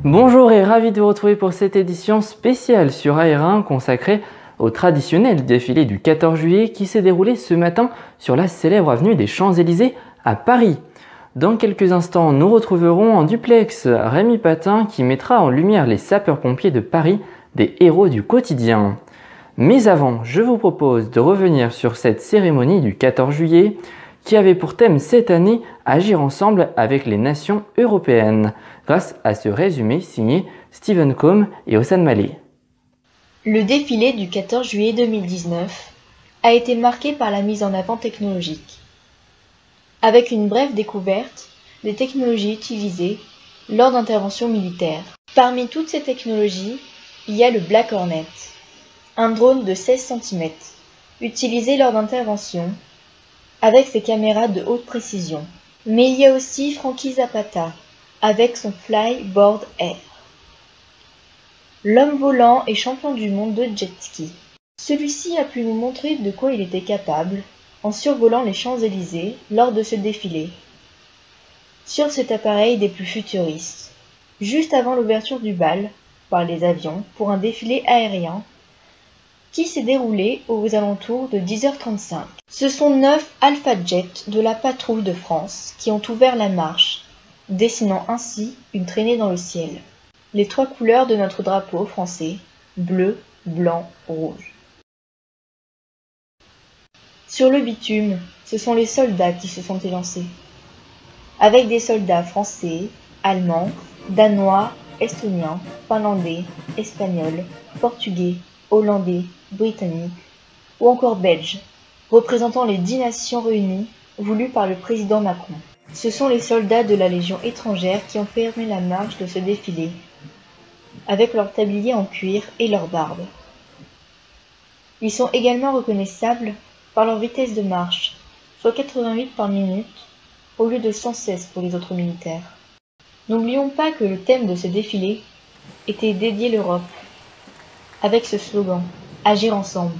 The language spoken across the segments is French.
Bonjour et ravi de vous retrouver pour cette édition spéciale sur AR1 consacrée au traditionnel défilé du 14 juillet qui s'est déroulé ce matin sur la célèbre avenue des Champs-Élysées à Paris. Dans quelques instants, nous retrouverons en duplex Rémi Patin qui mettra en lumière les sapeurs-pompiers de Paris, des héros du quotidien. Mais avant, je vous propose de revenir sur cette cérémonie du 14 juillet qui avait pour thème cette année « Agir ensemble avec les nations européennes » grâce à ce résumé signé Stephen Combe et Ossane Malé. Le défilé du 14 juillet 2019 a été marqué par la mise en avant technologique, avec une brève découverte des technologies utilisées lors d'interventions militaires. Parmi toutes ces technologies, il y a le Black Hornet, un drone de 16 cm, utilisé lors d'interventions avec ses caméras de haute précision. Mais il y a aussi Frankie Zapata, avec son Flyboard Air. L'homme volant est champion du monde de jet ski. Celui-ci a pu nous montrer de quoi il était capable en survolant les Champs-Élysées lors de ce défilé, sur cet appareil des plus futuristes, juste avant l'ouverture du bal par les avions pour un défilé aérien qui s'est déroulé aux alentours de 10h35. Ce sont 9 Alpha Jets de la patrouille de France qui ont ouvert la marche, dessinant ainsi une traînée dans le ciel. Les 3 couleurs de notre drapeau français, bleu, blanc, rouge. Sur le bitume, ce sont les soldats qui se sont élancés, avec des soldats français, allemands, danois, estoniens, finlandais, espagnols, portugais, hollandais, britanniques ou encore belges, représentant les 10 nations réunies voulues par le président Macron. Ce sont les soldats de la Légion étrangère qui ont fermé la marche de ce défilé, avec leur tablier en cuir et leur barbe. Ils sont également reconnaissables par leur vitesse de marche, soit 88 par minute, au lieu de 116 pour les autres militaires. N'oublions pas que le thème de ce défilé était dédié l'Europe, avec ce slogan « Agir ensemble ».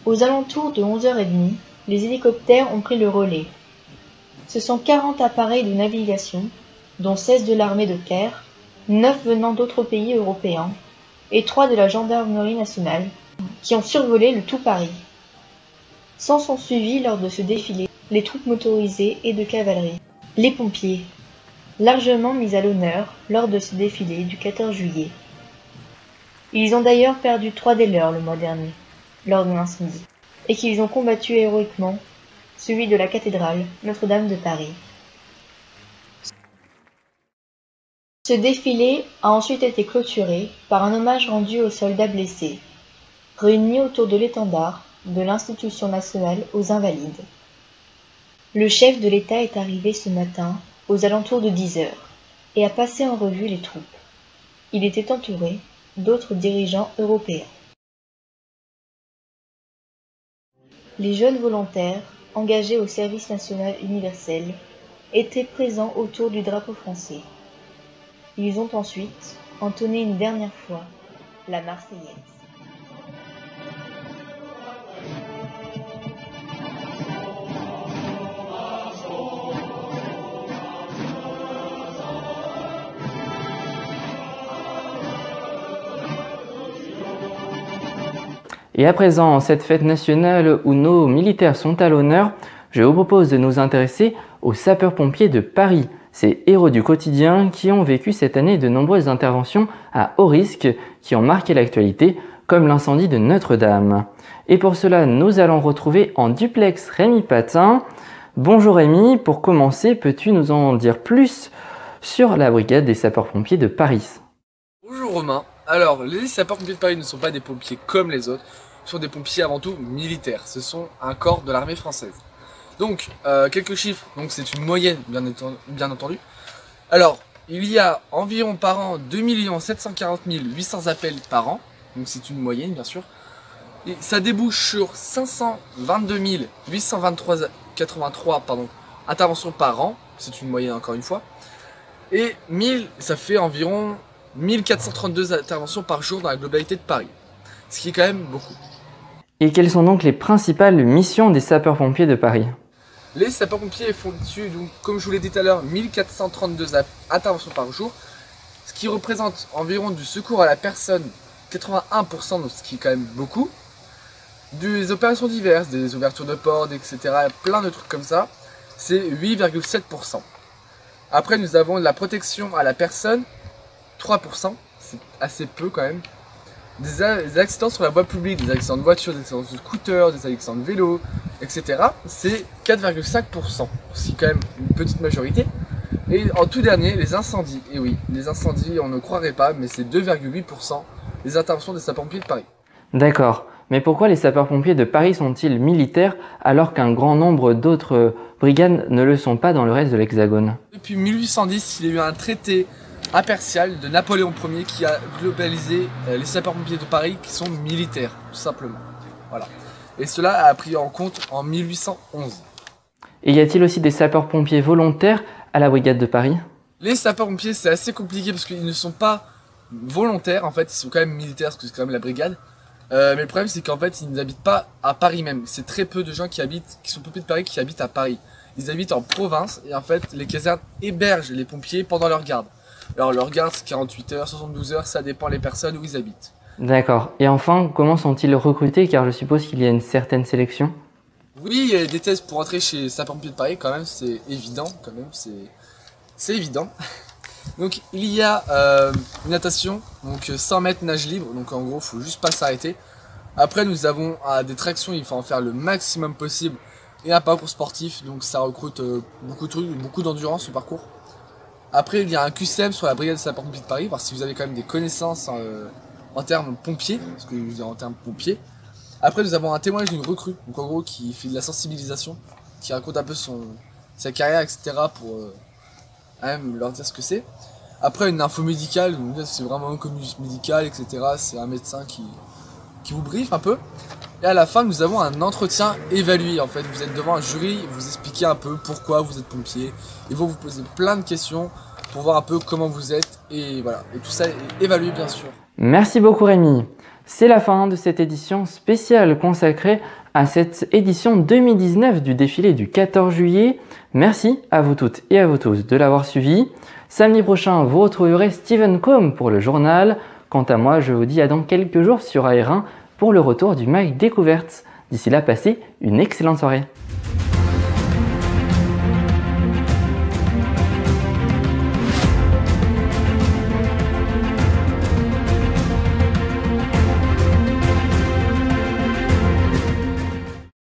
Aux alentours de 11h30, les hélicoptères ont pris le relais. Ce sont 40 appareils de navigation, dont 16 de l'armée de terre, 9 venant d'autres pays européens et 3 de la gendarmerie nationale, qui ont survolé le tout Paris. S'en sont suivis lors de ce défilé les troupes motorisées et de cavalerie. Les pompiers, largement mis à l'honneur lors de ce défilé du 14 juillet. Ils ont d'ailleurs perdu 3 des leurs le mois dernier, lors de l'incendie, et qu'ils ont combattu héroïquement celui de la cathédrale Notre-Dame de Paris. Ce défilé a ensuite été clôturé par un hommage rendu aux soldats blessés, réunis autour de l'étendard de l'Institution nationale aux Invalides. Le chef de l'État est arrivé ce matin aux alentours de 10h et a passé en revue les troupes. Il était entouré d'autres dirigeants européens. Les jeunes volontaires, engagés au service national universel, étaient présents autour du drapeau français. Ils ont ensuite entonné une dernière fois la Marseillaise. Et à présent, cette fête nationale où nos militaires sont à l'honneur, je vous propose de nous intéresser aux sapeurs-pompiers de Paris, ces héros du quotidien qui ont vécu cette année de nombreuses interventions à haut risque qui ont marqué l'actualité, comme l'incendie de Notre-Dame. Et pour cela, nous allons retrouver en duplex Rémi Patin. Bonjour Rémi, pour commencer, peux-tu nous en dire plus sur la brigade des sapeurs-pompiers de Paris? Bonjour Romain. Alors, les sapeurs-pompiers de Paris ne sont pas des pompiers comme les autres, ce sont des pompiers avant tout militaires. Ce sont un corps de l'armée française. Donc, quelques chiffres, donc c'est une moyenne bien entendu. Alors, il y a environ par an 2 740 800 appels par an, donc c'est une moyenne bien sûr. Et ça débouche sur 522 883 interventions par an, c'est une moyenne encore une fois. Et ça fait environ 1432 interventions par jour dans la globalité de Paris, ce qui est quand même beaucoup. Et quelles sont donc les principales missions des sapeurs-pompiers de Paris? Les sapeurs-pompiers font dessus, donc, comme je vous l'ai dit tout à l'heure, 1432 interventions par jour. ce qui représente environ du secours à la personne, 81%, donc ce qui est quand même beaucoup, des opérations diverses, des ouvertures de portes, etc., plein de trucs comme ça, c'est 8,7%. Après, nous avons la protection à la personne, 3%, c'est assez peu quand même. Des accidents sur la voie publique, des accidents de voiture, des accidents de scooter, des accidents de vélo, etc., c'est 4,5%, ce qui est quand même une petite majorité. Et en tout dernier, les incendies. Et oui, les incendies, on ne croirait pas, mais c'est 2,8% des interventions des sapeurs-pompiers de Paris. D'accord, mais pourquoi les sapeurs-pompiers de Paris sont-ils militaires alors qu'un grand nombre d'autres brigades ne le sont pas dans le reste de l'Hexagone? Depuis 1810, il y a eu un traité impartial de Napoléon Ier qui a globalisé les sapeurs-pompiers de Paris qui sont militaires, tout simplement. Voilà. Et cela a pris en compte en 1811. Et y a-t-il aussi des sapeurs-pompiers volontaires à la brigade de Paris? Les sapeurs-pompiers, c'est assez compliqué parce qu'ils ne sont pas volontaires, en fait, ils sont quand même militaires parce que c'est quand même la brigade. Mais le problème, c'est qu'en fait, ils n'habitent pas à Paris même. C'est très peu de gens qui sont pompiers de Paris qui habitent à Paris. Ils habitent en province et en fait, les casernes hébergent les pompiers pendant leur garde. Alors leur garde, c'est 48 heures, 72 heures, ça dépend les personnes où ils habitent. D'accord. Et enfin, comment sont-ils recrutés? Car je suppose qu'il y a une certaine sélection. Oui, il y a des tests pour entrer chez sapeurs-pompiers de Paris, quand même, c'est évident, quand même, c'est évident. Donc il y a une natation, donc 100 mètres nage libre, donc en gros, il faut juste pas s'arrêter. Après, nous avons des tractions, il faut en faire le maximum possible, et un parcours sportif, donc ça recrute beaucoup de trucs, beaucoup d'endurance au parcours. Après, il y a un QCM sur la brigade de sapeurs-pompiers de Paris, parce que si vous avez quand même des connaissances en termes pompiers, parce que je veux dire en termes pompiers. Après, nous avons un témoignage d'une recrue, donc en gros, qui fait de la sensibilisation, qui raconte un peu sa carrière, etc., pour même leur dire ce que c'est. Après, une info médicale, donc c'est vraiment un connu médical, etc., c'est un médecin qui vous briefe un peu. Et à la fin, nous avons un entretien évalué. En fait, vous êtes devant un jury, vous expliquez un peu pourquoi vous êtes pompier. Ils vont vous poser plein de questions pour voir un peu comment vous êtes. Et voilà, et tout ça est évalué bien sûr. Merci beaucoup Rémi. C'est la fin de cette édition spéciale consacrée à cette édition 2019 du défilé du 14 juillet. Merci à vous toutes et à vous tous de l'avoir suivi. Samedi prochain, vous retrouverez Steven Combe pour le journal. Quant à moi, je vous dis à dans quelques jours sur AR1 pour le retour du Mag Découverte. D'ici là, passez une excellente soirée.